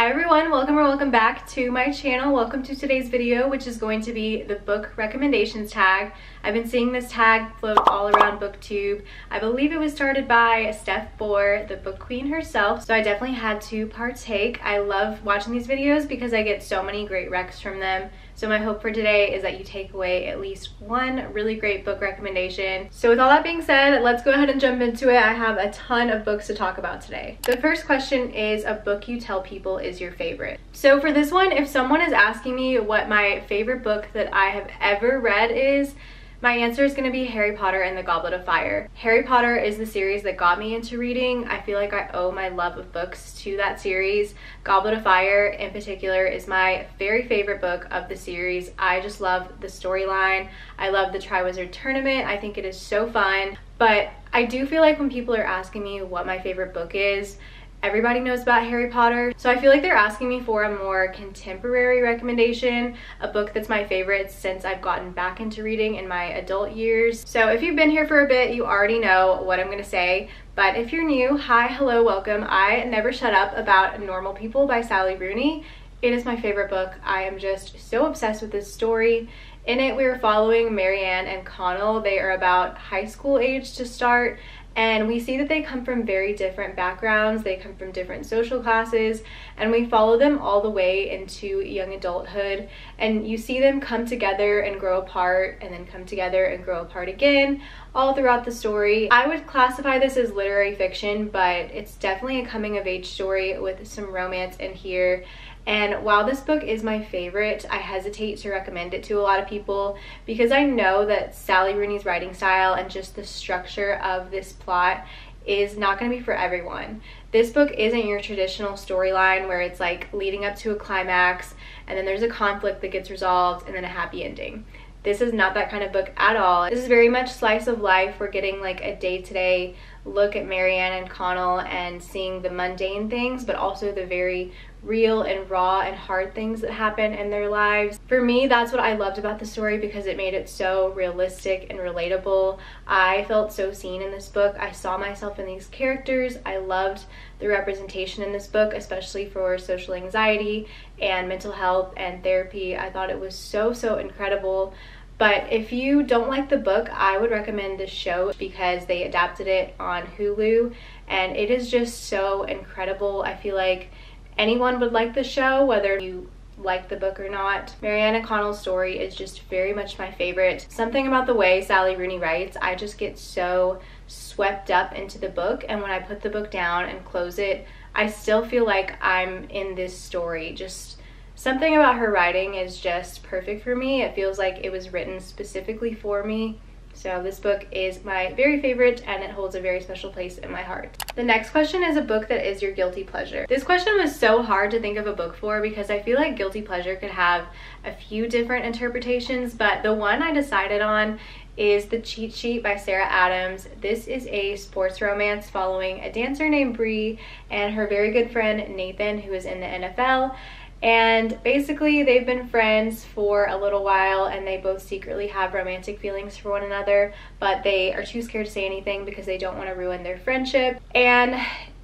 Hi everyone, welcome or welcome back to my channel. Welcome to today's video, which is going to be the book recommendations tag. I've been seeing this tag float all around booktube. I believe it was started by Steph Bohrer, the book queen herself, so I definitely had to partake. I love watching these videos because I get so many great recs from them. So my hope for today is that you take away at least one really great book recommendation. So with all that being said, let's go ahead and jump into it. I have a ton of books to talk about today. The first question is a book you tell people is your favorite. So for this one, if someone is asking me what my favorite book that I have ever read is, my answer is going to be Harry Potter and the Goblet of Fire. Harry Potter is the series that got me into reading. I feel like I owe my love of books to that series. Goblet of Fire in particular is my very favorite book of the series. I just love the storyline. I love the Triwizard Tournament. I think it is so fun. But I do feel like when people are asking me what my favorite book is, everybody knows about Harry Potter, so I feel like they're asking me for a more contemporary recommendation, a book that's my favorite since I've gotten back into reading in my adult years. So if you've been here for a bit, you already know what I'm gonna say, but if you're new, hi, hello, welcome. I Never Shut Up About Normal People by Sally Rooney. It is my favorite book. I am just so obsessed with this story. In it, we are following Marianne and Connell. They are about high school age to start, and we see that they come from very different backgrounds. They come from different social classes, and we follow them all the way into young adulthood. And you see them come together and grow apart, and then come together and grow apart again, all throughout the story. I would classify this as literary fiction, but it's definitely a coming of age story with some romance in here. And while this book is my favorite, I hesitate to recommend it to a lot of people because I know that Sally Rooney's writing style and just the structure of this plot is not going to be for everyone. This book isn't your traditional storyline where it's like leading up to a climax and then there's a conflict that gets resolved and then a happy ending. This is not that kind of book at all. This is very much slice of life. We're getting like a day-to-day look at Marianne and Connell and seeing the mundane things, but also the very real and raw and hard things that happen in their lives. For me, that's what I loved about the story because it made it so realistic and relatable. I felt so seen in this book. I saw myself in these characters. I loved the representation in this book, especially for social anxiety and mental health and therapy. I thought it was so incredible. But if you don't like the book, I would recommend this show because they adapted it on Hulu and it is just so incredible. I feel like anyone would like the show, whether you like the book or not. Marianne and Connell's story is just very much my favorite. Something about the way Sally Rooney writes, I just get so swept up into the book, and when I put the book down and close it, I still feel like I'm in this story. Just something about her writing is just perfect for me. It feels like it was written specifically for me. So this book is my very favorite and it holds a very special place in my heart. The next question is a book that is your guilty pleasure. This question was so hard to think of a book for because I feel like guilty pleasure could have a few different interpretations, but the one I decided on is The Cheat Sheet by Sarah Adams. This is a sports romance following a dancer named Bree and her very good friend Nathan, who is in the NFL. And basically they've been friends for a little while and they both secretly have romantic feelings for one another, but they are too scared to say anything because they don't want to ruin their friendship. And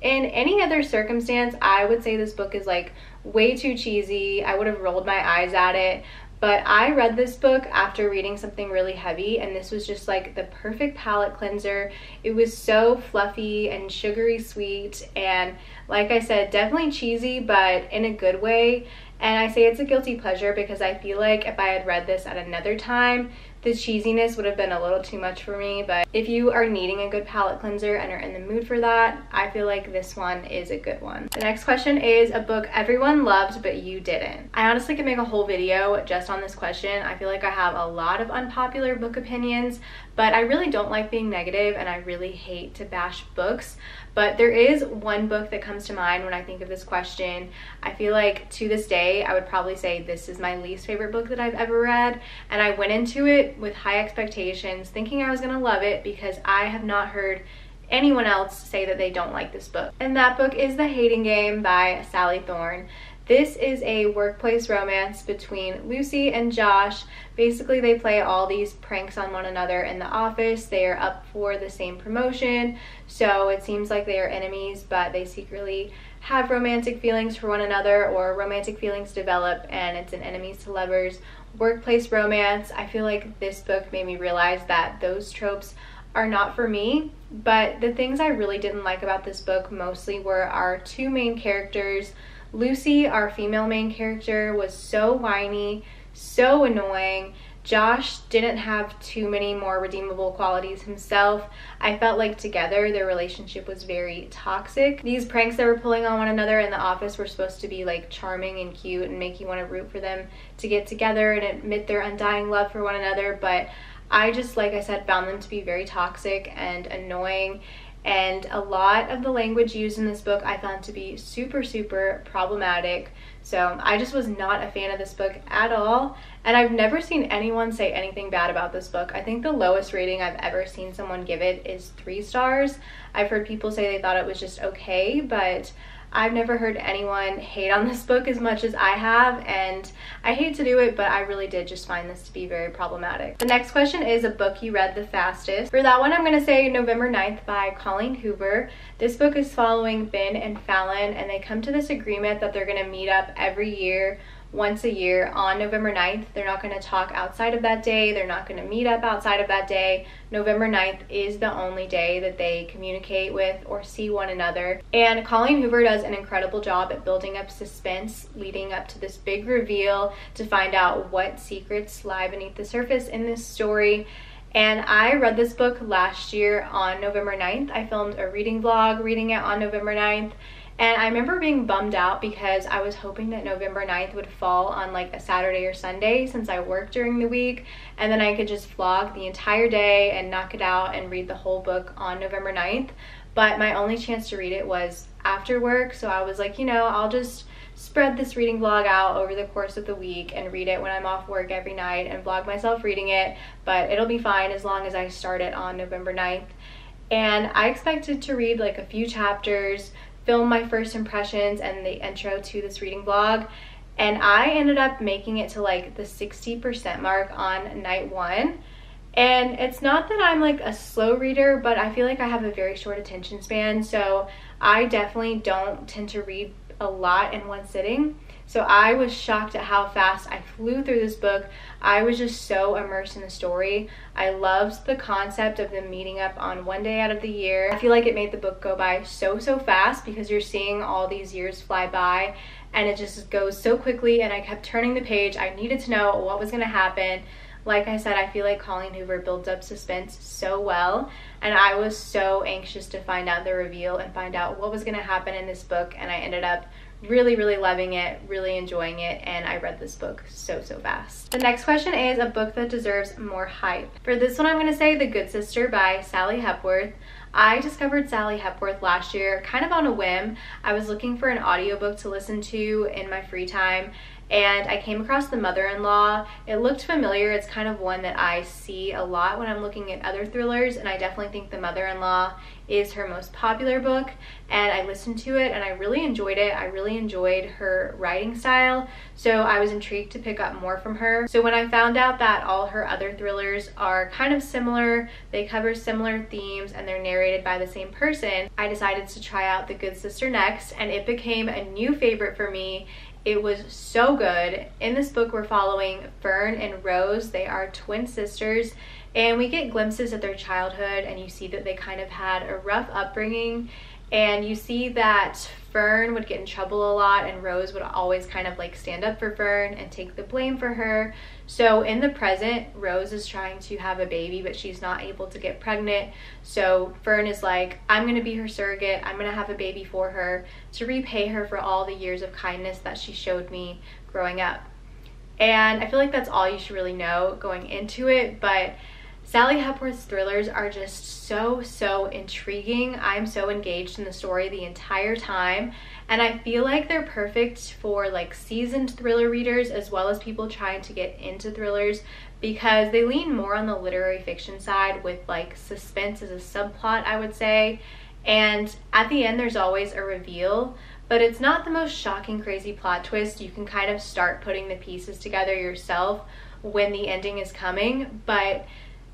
in any other circumstance, I would say this book is like way too cheesy. I would have rolled my eyes at it. But I read this book after reading something really heavy, and this was just like the perfect palate cleanser. It was so fluffy and sugary sweet, and like I said, definitely cheesy, but in a good way. And I say it's a guilty pleasure because I feel like if I had read this at another time, the cheesiness would have been a little too much for me. But if you are needing a good palate cleanser and are in the mood for that, I feel like this one is a good one. The next question is a book everyone loved but you didn't. I honestly could make a whole video just on this question. I feel like I have a lot of unpopular book opinions, but I really don't like being negative and I really hate to bash books. But there is one book that comes to mind when I think of this question. I feel like to this day, I would probably say this is my least favorite book that I've ever read. And I went into it with high expectations, thinking I was gonna love it because I have not heard anyone else say that they don't like this book. And that book is The Hating Game by Sally Thorne. This is a workplace romance between Lucy and Josh. Basically, they play all these pranks on one another in the office. They are up for the same promotion, so it seems like they are enemies, but they secretly have romantic feelings for one another or romantic feelings develop and it's an enemies to lovers workplace romance. I feel like this book made me realize that those tropes are not for me. But the things I really didn't like about this book mostly were our two main characters. Lucy, our female main character, was so whiny, so annoying. Josh didn't have too many more redeemable qualities himself. I felt like together their relationship was very toxic. These pranks they were pulling on one another in the office were supposed to be like charming and cute and make you want to root for them to get together and admit their undying love for one another, but I just, like I said, found them to be very toxic and annoying. And a lot of the language used in this book I found to be super, super problematic. So I just was not a fan of this book at all. And I've never seen anyone say anything bad about this book. I think the lowest rating I've ever seen someone give it is 3 stars. I've heard people say they thought it was just okay, but I've never heard anyone hate on this book as much as I have, and I hate to do it, but I really did just find this to be very problematic. The next question is a book you read the fastest. For that one, I'm going to say November 9th by Colleen Hoover. This book is following Ben and Fallon, and they come to this agreement that they're going to meet up every year, once a year on November 9th. They're not going to talk outside of that day. They're not going to meet up outside of that day. November 9th is the only day that they communicate with or see one another. And Colleen Hoover does an incredible job at building up suspense leading up to this big reveal to find out what secrets lie beneath the surface in this story. And I read this book last year on November 9th. I filmed a reading vlog reading it on November 9th. And I remember being bummed out because I was hoping that November 9th would fall on like a Saturday or Sunday since I work during the week, and then I could just vlog the entire day and knock it out and read the whole book on November 9th. But my only chance to read it was after work, so I was like, you know, I'll just spread this reading vlog out over the course of the week and read it when I'm off work every night and vlog myself reading it, but it'll be fine as long as I start it on November 9th. And I expected to read like a few chapters, film my first impressions and the intro to this reading vlog, and I ended up making it to like the 60% mark on night 1. And it's not that I'm like a slow reader, but I feel like I have a very short attention span, so I definitely don't tend to read a lot in one sitting. So I was shocked at how fast I flew through this book. I was just so immersed in the story. I loved the concept of them meeting up on one day out of the year. I feel like it made the book go by so fast because you're seeing all these years fly by and it just goes so quickly, and I kept turning the page. I needed to know what was going to happen. Like I said, I feel like Colleen Hoover builds up suspense so well, and I was so anxious to find out the reveal and find out what was going to happen in this book, and I ended up really loving it, really enjoying it, and I read this book so fast. The next question is a book that deserves more hype. For this one, I'm going to say The Good Sister by Sally Hepworth. I discovered Sally Hepworth last year kind of on a whim. I was looking for an audiobook to listen to in my free time, and I came across The Mother-in-Law. It looked familiar. It's kind of one that I see a lot when I'm looking at other thrillers, and I definitely think The Mother-in-Law is her most popular book, and I listened to it and I really enjoyed it. I really enjoyed her writing style, so I was intrigued to pick up more from her. So when I found out that all her other thrillers are kind of similar, they cover similar themes, and they're narrated by the same person, I decided to try out The Good Sister next, and it became a new favorite for me. It was so good. In this book, we're following Fern and Rose. They are twin sisters, and we get glimpses of their childhood, and you see that they kind of had a rough upbringing, and you see that Fern would get in trouble a lot, and Rose would always kind of like stand up for Fern and take the blame for her. So in the present, Rose is trying to have a baby, but she's not able to get pregnant. So Fern is like, I'm going to be her surrogate. I'm going to have a baby for her to repay her for all the years of kindness that she showed me growing up. And I feel like that's all you should really know going into it, but Sally Hepworth's thrillers are just so intriguing. I'm so engaged in the story the entire time, and I feel like they're perfect for like seasoned thriller readers as well as people trying to get into thrillers, because they lean more on the literary fiction side with like suspense as a subplot, I would say. And at the end there's always a reveal, but it's not the most shocking crazy plot twist. You can kind of start putting the pieces together yourself when the ending is coming, but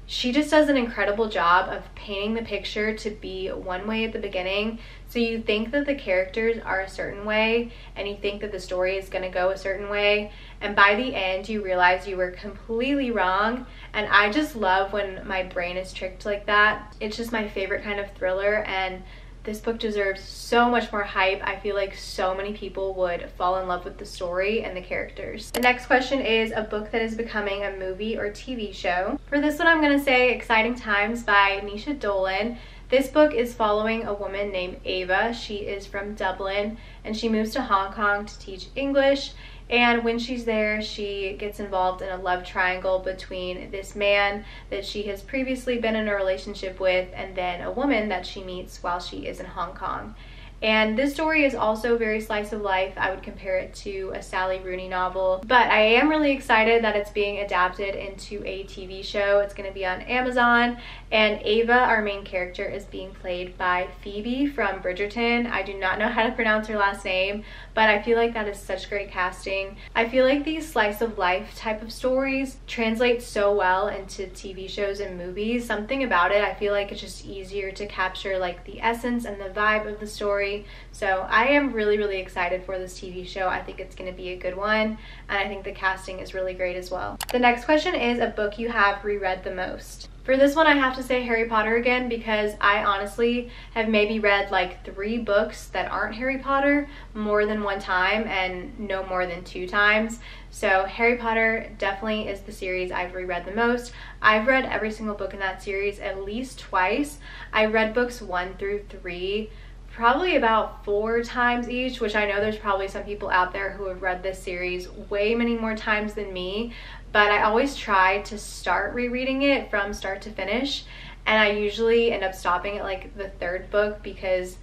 she just does an incredible job of painting the picture to be one way at the beginning. So you think that the characters are a certain way and you think that the story is going to go a certain way, and by the end you realize you were completely wrong. And I just love when my brain is tricked like that. It's just my favorite kind of thriller, and this book deserves so much more hype. I feel like so many people would fall in love with the story and the characters. The next question is a book that is becoming a movie or TV show. For this one, I'm going to say Exciting Times by Nisha Dolan. This book is following a woman named Ava. She is from Dublin and she moves to Hong Kong to teach English. And when she's there, she gets involved in a love triangle between this man that she has previously been in a relationship with and then a woman that she meets while she is in Hong Kong. And this story is also very slice of life. I would compare it to a Sally Rooney novel. But I am really excited that it's being adapted into a TV show. It's going to be on Amazon. And Ava, our main character, is being played by Phoebe from Bridgerton. I do not know how to pronounce her last name, but I feel like that is such great casting. I feel like these slice of life type of stories translate so well into TV shows and movies. Something about it, I feel like it's just easier to capture like the essence and the vibe of the story. So I am really excited for this TV show. I think it's going to be a good one, and I think the casting is really great as well. The next question is a book you have reread the most. For this one, I have to say Harry Potter again, because I honestly have maybe read like 3 books that aren't Harry Potter more than one time and no more than 2 times. So Harry Potter definitely is the series I've reread the most. I've read every single book in that series at least twice. I read books 1 through 3 probably about 4 times each, which I know there's probably some people out there who have read this series way many more times than me, but I always try to start rereading it from start to finish, and I usually end up stopping at like the 3rd book because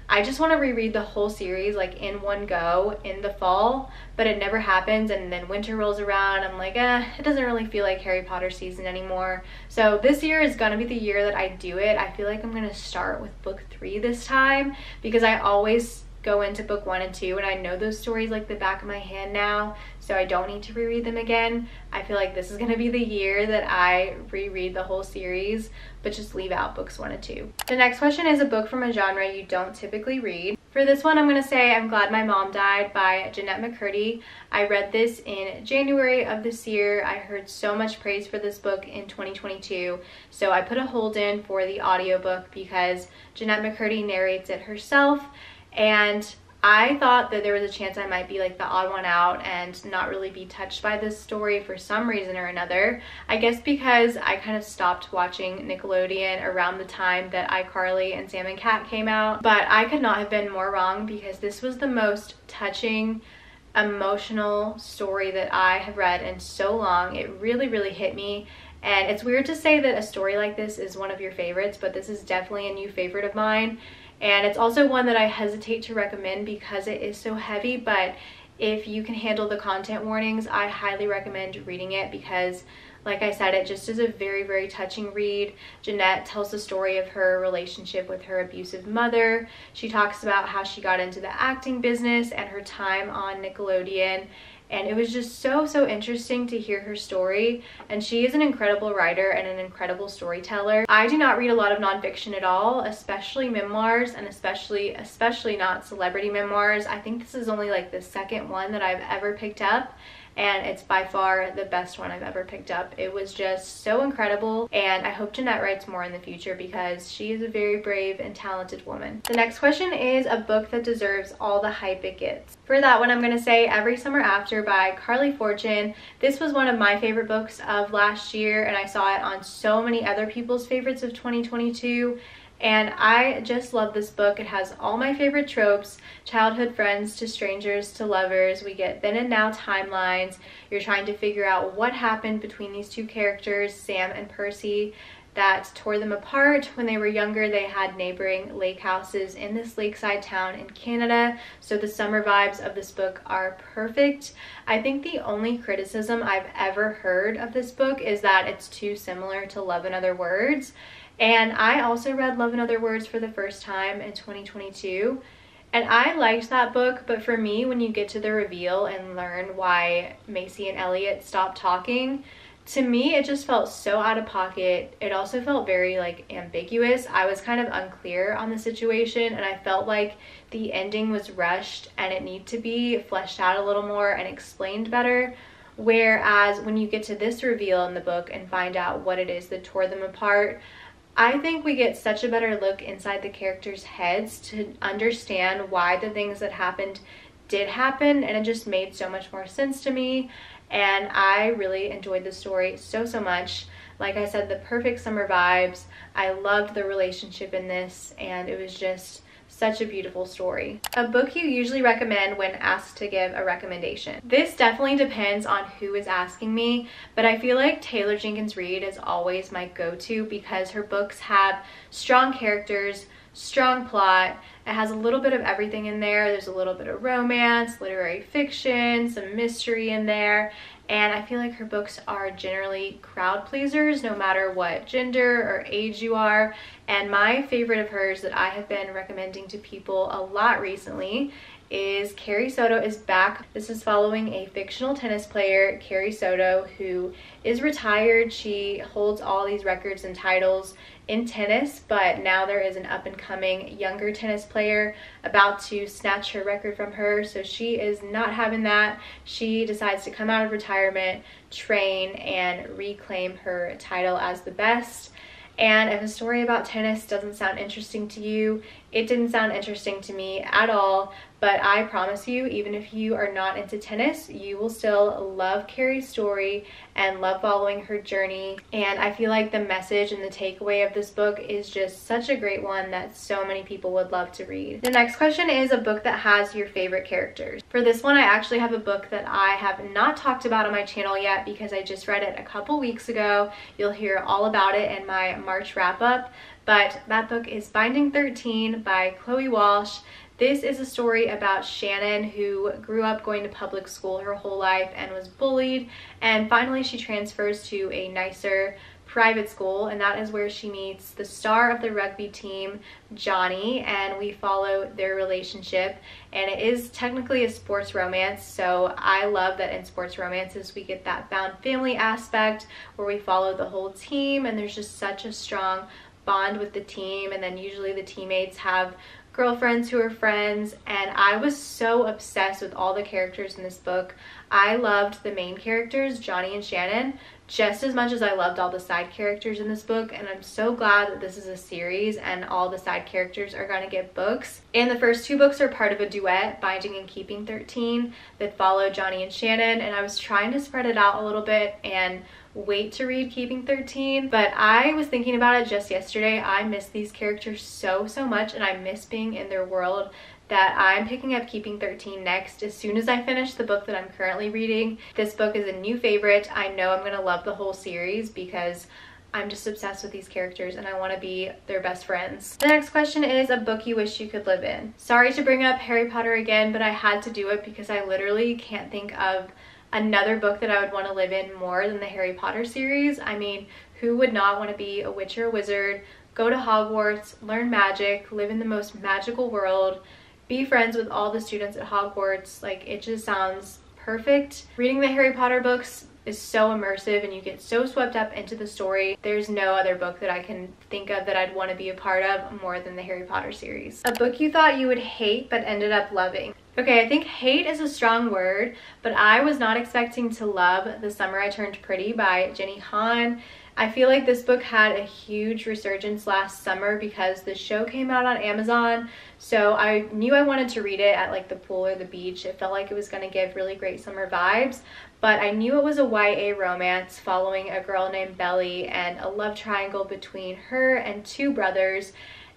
I just want to reread the whole series like in one go in the fall, but it never happens, and then winter rolls around. I'm like, it doesn't really feel like Harry Potter season anymore. So this year is gonna be the year that I do it. I feel like I'm gonna start with book 3 this time, because I always go into book 1 and 2 and I know those stories like the back of my hand now, so I don't need to reread them again. I feel like this is gonna be the year that I reread the whole series, but just leave out books 1 and 2. The next question is a book from a genre you don't typically read. For this one, I'm gonna say I'm Glad My Mom Died by Jeanette McCurdy. I read this in January of this year. I heard so much praise for this book in 2022, so I put a hold in for the audiobook because Jeanette McCurdy narrates it herself, and I thought that there was a chance I might be like the odd one out and not really be touched by this story for some reason or another. I guess because I kind of stopped watching Nickelodeon around the time that iCarly and Sam and Cat came out, but I could not have been more wrong, because this was the most touching, emotional story that I have read in so long. It really hit me. And it's weird to say that a story like this is one of your favorites, but this is definitely a new favorite of mine. And it's also one that I hesitate to recommend because it is so heavy, but if you can handle the content warnings, I highly recommend reading it because, like I said, it just is a very touching read. Jeanette tells the story of her relationship with her abusive mother. She talks about how she got into the acting business and her time on Nickelodeon. And it was just so interesting to hear her story. And she is an incredible writer and an incredible storyteller. I do not read a lot of nonfiction at all, especially memoirs, and especially not celebrity memoirs. I think this is only like the 2nd one that I've ever picked up, and it's by far the best one I've ever picked up. It was just so incredible, and I hope Jeanette writes more in the future because she is a very brave and talented woman. The next question is a book that deserves all the hype it gets. For that one, I'm going to say Every Summer After by Carly Fortune. This was one of my favorite books of last year, and I saw it on so many other people's favorites of 2022. And I just love this book. It has all my favorite tropes: childhood friends to strangers to lovers. We get then and now timelines. You're trying to figure out what happened between these 2 characters, Sam and Percy, that tore them apart. When they were younger, they had neighboring lake houses in this lakeside town in Canada. So the summer vibes of this book are perfect. I think the only criticism I've ever heard of this book is that it's too similar to Love and Other Words. And I also read Love and Other Words for the first time in 2022. And I liked that book, but for me, when you get to the reveal and learn why Macy and Elliot stopped talking, To me, it just felt so out of pocket. It also felt very like ambiguous. I was kind of unclear on the situation, and I felt like the ending was rushed and it needed to be fleshed out a little more and explained better. Whereas when you get to this reveal in the book and find out what it is that tore them apart, I think we get such a better look inside the characters' heads to understand why the things that happened did happen, and it just made so much more sense to me. And I really enjoyed the story so much. Like I said, the perfect summer vibes. I loved the relationship in this, and it was just such a beautiful story. A book you usually recommend when asked to give a recommendation. This definitely depends on who is asking me, but I feel like Taylor Jenkins Reid is always my go-to because her books have strong characters, strong plot. It has a little bit of everything in there. There's a little bit of romance, literary fiction, some mystery in there, and I feel like her books are generally crowd pleasers no matter what gender or age you are. And my favorite of hers that I have been recommending to people a lot recently is Carrie Soto is Back. This is following a fictional tennis player, Carrie Soto, who is retired. She holds all these records and titles in tennis, but now there is an up-and-coming younger tennis player about to snatch her record from her, so she is not having that. She decides to come out of retirement, train, and reclaim her title as the best. And if a story about tennis doesn't sound interesting to you, it didn't sound interesting to me at all. But I promise you, even if you are not into tennis, you will still love Carrie's story and love following her journey. And I feel like the message and the takeaway of this book is just such a great one that so many people would love to read. The next question is a book that has your favorite characters. For this one, I actually have a book that I have not talked about on my channel yet because I just read it a couple weeks ago. You'll hear all about it in my March wrap-up. But that book is Binding 13 by Chloe Walsh. This is a story about Shannon, who grew up going to public school her whole life and was bullied, and finally she transfers to a nicer private school, and that is where she meets the star of the rugby team, Johnny, and we follow their relationship. And it is technically a sports romance, so I love that in sports romances we get that found family aspect where we follow the whole team, and there's just such a strong bond with the team, and then usually the teammates have girlfriends who are friends. And I was so obsessed with all the characters in this book. I loved the main characters, Johnny and Shannon, just as much as I loved all the side characters in this book, and I'm so glad that this is a series and all the side characters are going to get books. And the first two books are part of a duet, Binding and Keeping 13, that follow Johnny and Shannon, and I was trying to spread it out a little bit and wait to read Keeping 13, but I was thinking about it just yesterday. I miss these characters so much, and I miss being in their world, that I'm picking up Keeping 13 next as soon as I finish the book that I'm currently reading. This book is a new favorite. I know I'm gonna love the whole series because I'm just obsessed with these characters and I want to be their best friends. The next question is a book you wish you could live in. Sorry to bring up Harry Potter again, but I had to do it because I literally can't think of another book that I would want to live in more than the Harry Potter series. I mean, who would not want to be a witch or a wizard, go to Hogwarts, learn magic, live in the most magical world, be friends with all the students at Hogwarts? Like, it just sounds perfect. Reading the Harry Potter books is so immersive and you get so swept up into the story. There's no other book that I can think of that I'd want to be a part of more than the Harry Potter series. A book you thought you would hate but ended up loving. Okay, I think hate is a strong word, but I was not expecting to love The Summer I Turned Pretty by Jenny Han. I feel like this book had a huge resurgence last summer because the show came out on Amazon, so I knew I wanted to read it at like the pool or the beach. It felt like it was going to give really great summer vibes, but I knew it was a YA romance following a girl named Belly and a love triangle between her and two brothers.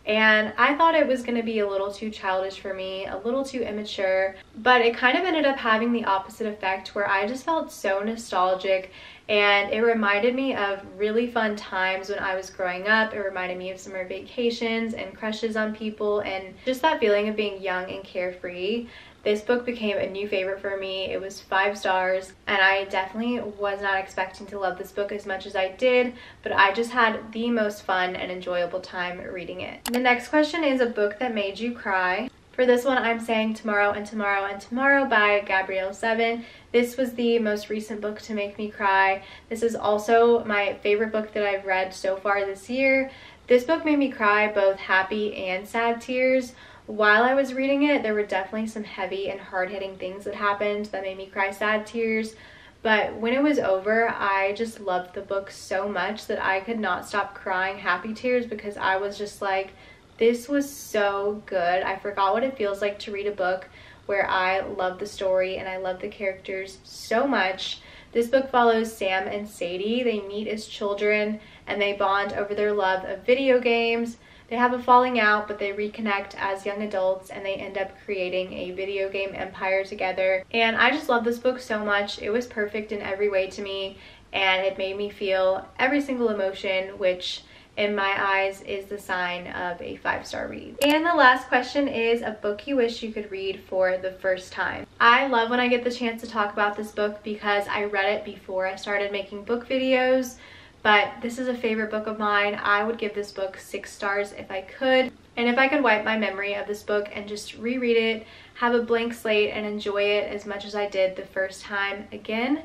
And I thought it was going to be a little too childish for me, a little too immature, but it kind of ended up having the opposite effect where I just felt so nostalgic, and it reminded me of really fun times when I was growing up. It reminded me of summer vacations and crushes on people and just that feeling of being young and carefree. This book became a new favorite for me. It was 5 stars, and I definitely was not expecting to love this book as much as I did, but I just had the most fun and enjoyable time reading it. The next question is a book that made you cry. For this one, I'm saying Tomorrow and Tomorrow and Tomorrow by Gabrielle 7. This was the most recent book to make me cry. This is also my favorite book that I've read so far this year. This book made me cry both happy and sad tears. While I was reading it, there were definitely some heavy and hard-hitting things that happened that made me cry sad tears. But when it was over, I just loved the book so much that I could not stop crying happy tears because I was just like, this was so good. I forgot what it feels like to read a book where I love the story and I love the characters so much. This book follows Sam and Sadie. They meet as children and they bond over their love of video games. They have a falling out, but they reconnect as young adults and they end up creating a video game empire together. And I just love this book so much. It was perfect in every way to me and it made me feel every single emotion, which in my eyes is the sign of a 5-star read. And the last question is a book you wish you could read for the first time. I love when I get the chance to talk about this book because I read it before I started making book videos, but this is a favorite book of mine. I would give this book 6 stars if I could. And if I could wipe my memory of this book and just reread it, have a blank slate and enjoy it as much as I did the first time again,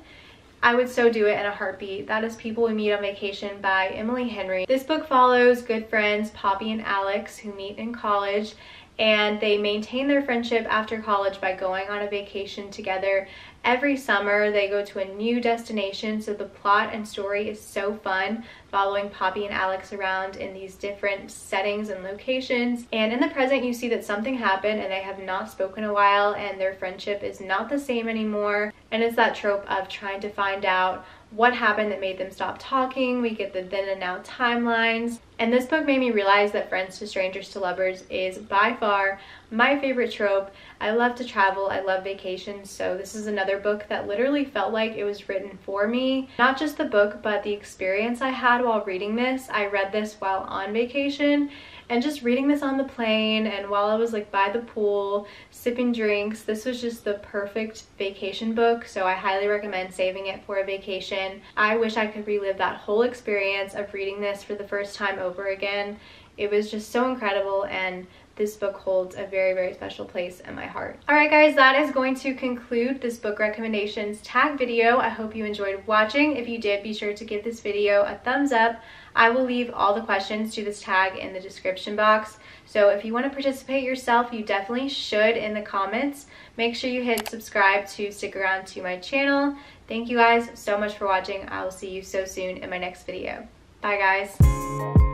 I would so do it in a heartbeat. That is People We Meet on Vacation by Emily Henry. This book follows good friends Poppy and Alex who meet in college and they maintain their friendship after college by going on a vacation together. Every summer they go to a new destination, so the plot and story is so fun, following Poppy and Alex around in these different settings and locations. And in the present you see that something happened and they have not spoken in a while and their friendship is not the same anymore. And it's that trope of trying to find out what happened that made them stop talking. We get the then and now timelines. And this book made me realize that friends to strangers to lovers is by far my favorite trope. I love to travel, I love vacations, so this is another book that literally felt like it was written for me. Not just the book, but the experience I had while reading this. I read this while on vacation, and just reading this on the plane and while I was like by the pool sipping drinks, this was just the perfect vacation book, so I highly recommend saving it for a vacation. I wish I could relive that whole experience of reading this for the first time over again. It was just so incredible, and this book holds a very, very special place in my heart. Alright guys, that is going to conclude this book recommendations tag video. I hope you enjoyed watching. If you did, be sure to give this video a thumbs up. I will leave all the questions to this tag in the description box. So if you want to participate yourself, you definitely should in the comments. Make sure you hit subscribe to stick around to my channel. Thank you guys so much for watching. I will see you so soon in my next video. Bye guys.